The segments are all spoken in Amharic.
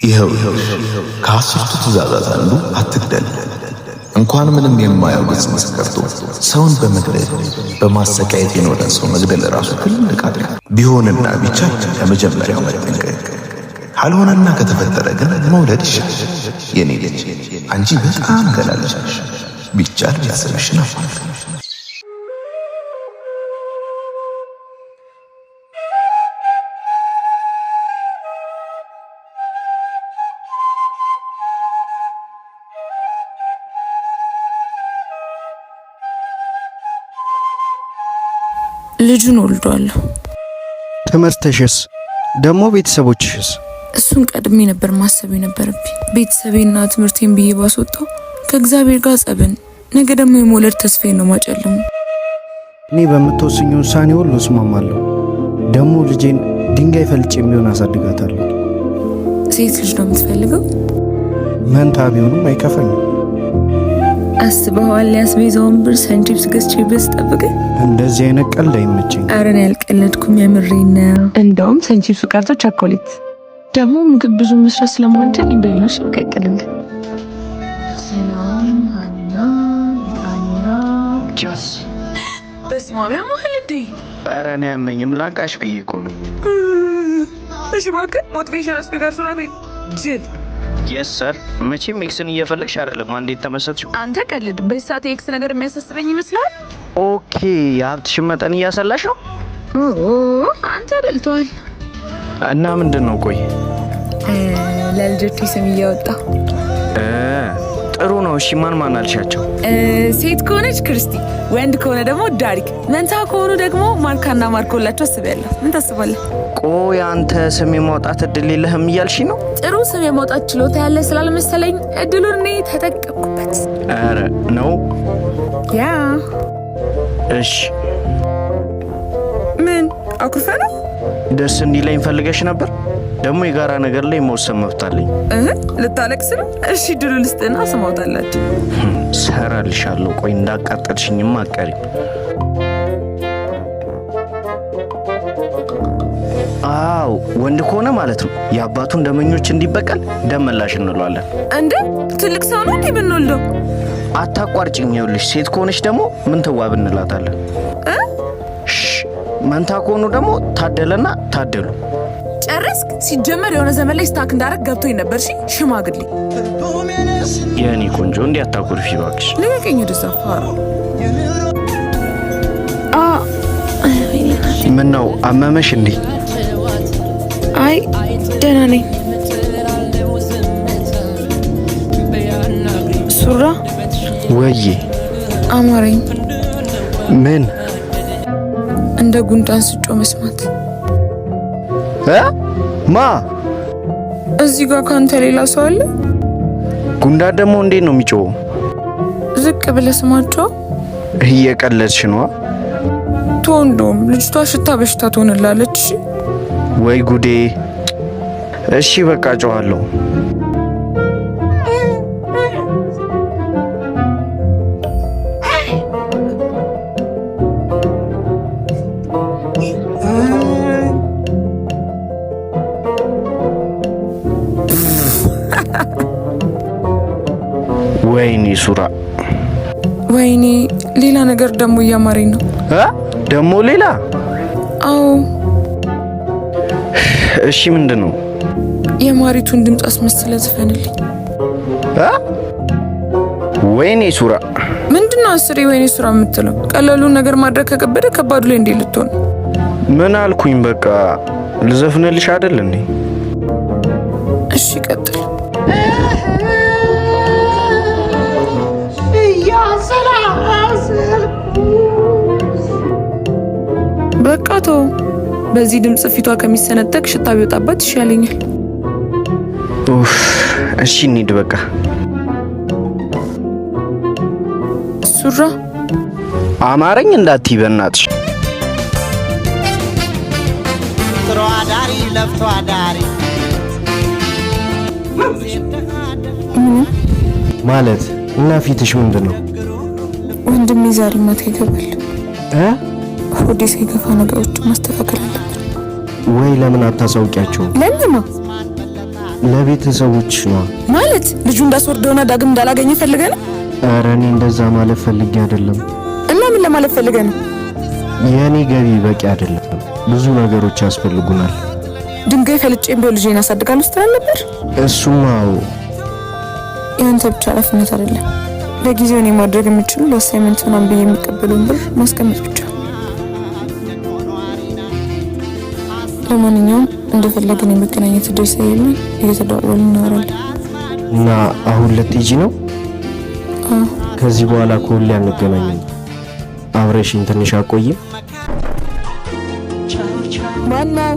ይኸው ከአስርቱ ትእዛዛት አንዱ አትግደል። እንኳን ምንም የማያውቅ መስከርቶ ሰውን በመግደል በማሰቃየት የኖረን ሰው መግደል ራሱ ትልቅ ኃጢአት ቢሆንና ቢቻል ከመጀመሪያው መጠንቀቅ፣ ካልሆነና ከተፈጠረ ግን መውለድ ይሻላል። የኔ ልጅ አንቺ በጣም ገላለሽ፣ ቢቻል ቤተሰብሽን አፋልግ። ልጁን ወልዷለሁ። ትምህርትሽስ ደግሞ ቤተሰቦችሽስ? እሱን ቀድሜ ነበር ማሰብ የነበረብኝ። ቤተሰቤና ትምህርቴን ብዬ ባስወጣው ከእግዚአብሔር ጋር ጸብን፣ ነገ ደግሞ የመውለድ ተስፋዬን ነው ማጨልሙ። እኔ በምትወስኙ ውሳኔ ሁሉ እስማማለሁ። ደግሞ ልጄን ድንጋይ ፈልጭ የሚሆን አሳድጋታለሁ። ሴት ልጅ ነው የምትፈልገው? መንታ ቢሆንም አይከፈኝም። አስበዋል? ያስቤዛውን ብር ሰንቺፕስ ገዝቼ በስጠብቅ እንደዚህ አይነት ቀልድ አይመቸኝ። አረን ያልቀለድኩም የምሬን ነው። እንደውም ሰንቺፕሱ ቀርቶ ቸኮሌት ደግሞ ምግብ ብዙ መስራት ስለማንችል በሌሎች ቀቅልል። በስማሚያ ማህልዴ ባራኔ ያመኝም ላቃሽ በይቆ ነው። እሺ እባክህ ሞቲቬሽን ስፒከር ሱራቤ ጅል የስ ሰር። መቼም ኤክስን እየፈለግሽ አይደለም። እንዴት ተመሰጥሽው? አንተ ቀልድ። በዚህ ሰዓት ኤክስ ነገር የሚያሳስበኝ ይመስላል? ኦኬ የሀብትሽን መጠን እያሰላሽ ነው? አንተ ደልቷል። እና ምንድን ነው? ቆይ ለልጆቹ ስም እያወጣ ጥሩ ነው። እሺ ማን አልሻቸው? ሴት ከሆነች ክርስቲ፣ ወንድ ከሆነ ደግሞ ዳሪክ፣ መንታ ከሆኑ ደግሞ ማርካና ማርኮላቸው አስቤያለሁ። ምን ታስባለህ? ቆይ አንተ ስም የማውጣት እድል የለህም እያልሽ ነው? ጥሩ ስም የማውጣት ችሎታ ያለ ስላልመሰለኝ እድሉን እኔ ተጠቀምኩበት። ኧረ ነው? ያ እሺ ምን አኩርፈ ነው? ደስ እንዲለኝ ፈልገሽ ነበር? ደግሞ የጋራ ነገር ላይ መወሰን መብት አለኝ። ልታለቅስ ነው? እሺ ድሉ ልስጥና ስም አውጣላችሁ። ሰራልሻለሁ። ቆይ እንዳቃጠልሽኝማ አቀሪ። አው ወንድ ከሆነ ማለት ነው የአባቱን ደመኞች እንዲበቀል ደመላሽ እንለዋለን። እንዴ ትልቅ ሰው ነው እንዴ ብንወልደው? አታቋርጭኝ። ይኸውልሽ ሴት ከሆነች ደግሞ ምን ትዋብ እንላታለን። መንታ ከሆኑ ደግሞ ታደለና ታደሉ። ጨረስክ? ሲጀመር የሆነ ዘመን ላይ ስታክ እንዳረግ ገብቶኝ ነበር። እሺ ሽማግሌ የኔ ቆንጆ እንዲያታኩርፊ እባክሽ። ልቀቀኝ ወደ ሰፋራ። ምን ነው አመመሽ እንዴ? አይ ደህና ነኝ። ሱራ ወይ አማረኝ። ምን እንደ ጉንዳን ስጮ መስማት። ማ እዚህ ጋር ካንተ ሌላ ሰው አለ? ጉንዳን ደግሞ እንዴት ነው የሚጮኸው? ዝቅ ብለህ ስማቸው። እየቀለድሽ ነው? እንደውም ልጅቷ ሽታ በሽታ ትሆንላለች። ወይ ጉዴ። እሺ በቃ ጮኻለሁ። ወይኔ ሱራ፣ ወይኔ ሌላ ነገር ደግሞ እያማረኝ ነው። ደግሞ ሌላ? አዎ። እሺ ምንድን ነው? የማሪቱን ድምፅ አስመስለ ዝፈንልኝ። ወይኔ ሱራ። ምንድነው አስሬ ወይኔ ሱራ የምትለው? ቀላሉን ነገር ማድረግ ከከበደ ከባዱ ላይ እንዴት ልትሆን? ምን አልኩኝ? በቃ ልዘፍንልሽ አይደል እንዴ? እሺ ቀጥል። በቃ ተው። በዚህ ድምጽ ፊቷ ከሚሰነጠቅ ሽታ ቢወጣባት ይሻለኛል። እሺ እንሂድ በቃ። ሱራ አማረኝ እንዳትይ በእናትሽ። ጥሩ አዳሪ ለፍቶ አዳሪ ማለት እና ፊትሽ ምንድነው? ወንድሜ ዛሬ ማታ ይገባል። ሆዴ ሳይገፋ ነገሮች ማስተካከል አለብን። ወይ ለምን አታሳውቂያቸው? ለምን? ለቤተሰቦች ነው ማለት ልጁ እንዳስወርደውና ዳግም እንዳላገኘ ፈልገ ነው? ኧረ እኔ እንደዛ ማለት ፈልጌ አይደለም። እና ምን ለማለት ፈልገ ነው? የኔ ገቢ በቂ አይደለም፣ ብዙ ነገሮች ያስፈልጉናል። ድንጋይ ፈልጬም ቢሆን ልጄን አሳድጋለሁ ስትል ነበር። እሱማ ያንተ ብቻ ኃላፊነት አይደለም። ለጊዜው እኔ ማድረግ የምችሉ ለአሳይመንት ምናምን ብዬ የሚቀበለውን ብር ማስቀመጥ ብቻ። ለማንኛውም እንደፈለግን የመገናኘት እድል ስለሌለን እየተደዋወልን እናወራለን። እና አሁን ልትሄጂ ነው? ከዚህ በኋላ ከሁሌ አንገናኝም። አብረሽኝ ትንሽ አቆይም። ማነው?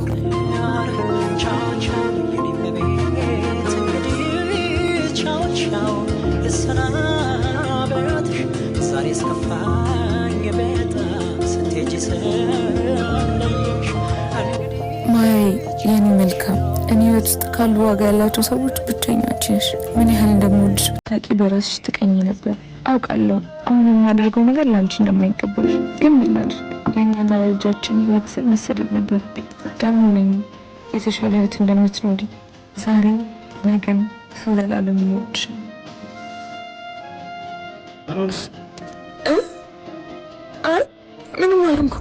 ማይ የኔ መልካም፣ እኔ ህይወት ውስጥ ካሉ ዋጋ ያላቸው ሰዎች ብቸኛች ነሽ። ምን ያህል እንደምወድሽ ብታውቂ በራስሽ ትቀኝ ነበር። አውቃለሁ አሁን የማደርገው ነገር ለአንቺ እንደማይቀበልሽ፣ ግን ምን ላድርግ? ለእኛና ለልጃችን ህይወት ስል መሰደድ ነበረብኝ። ደግሞ ነኝ የተሻለ ህይወት እንደምትኖሪ ዛሬ ነገም ስለላለም የሚወድሽ ምንም አልንኩ።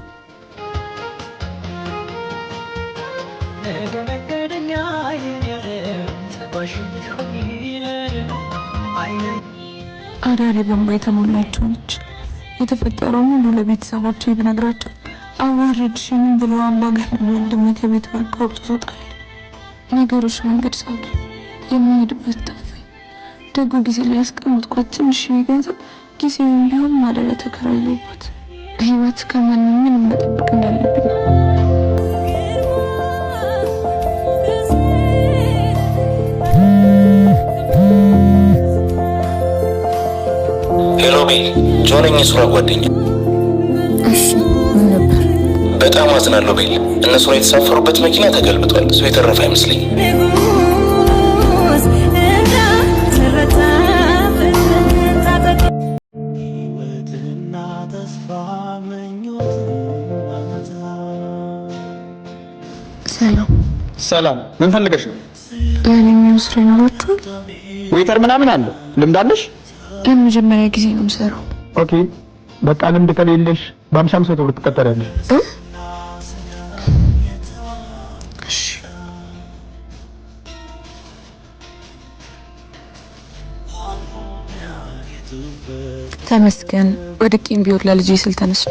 አዳሪ በንባ የተሞላችው ነች። የተፈጠረው ሁሉ ለቤተሰቦቼ ብነግራቸው አዋረድሽኝ ብለው አምባገነን ወንድሜ ከቤት አውጥቶ ጣለኝ። ነገሮች መንገድ ሳቱ፣ የሚሄድበት ጠፋኝ። ደጉ ጊዜ ላይ ያስቀምጥኳት ትንሽ ገንዘብ ጊዜውን ቢሆን ማደሪያ ተከራየሁባት። ህይወት ከማንም ምንም መጠበቅ እንዳለብኝ ሄሎ ቤል፣ ጆነኝ የሱራ ጓደኛ። እሺ ምን ነበር? በጣም አዝናለሁ ቤል። እነሱ ላይ የተሳፈሩበት መኪና ተገልብጧል። ሰው የተረፈ አይመስለኝም። ሰላም፣ ምን ፈልገሽ ነው? ለኔ የሚወስደኝ ናችሁ? ዌይተር ምናምን አለ። ልምድ አለሽ? ለመጀመሪያ ጊዜ ነው የምሰራው። ኦኬ፣ በቃ ልምድ ከሌለሽ በ500 ብር ትቀጠሪያለሽ። ተመስገን። ወድቄም ቢሆን ለልጄ ስል ተነስቼ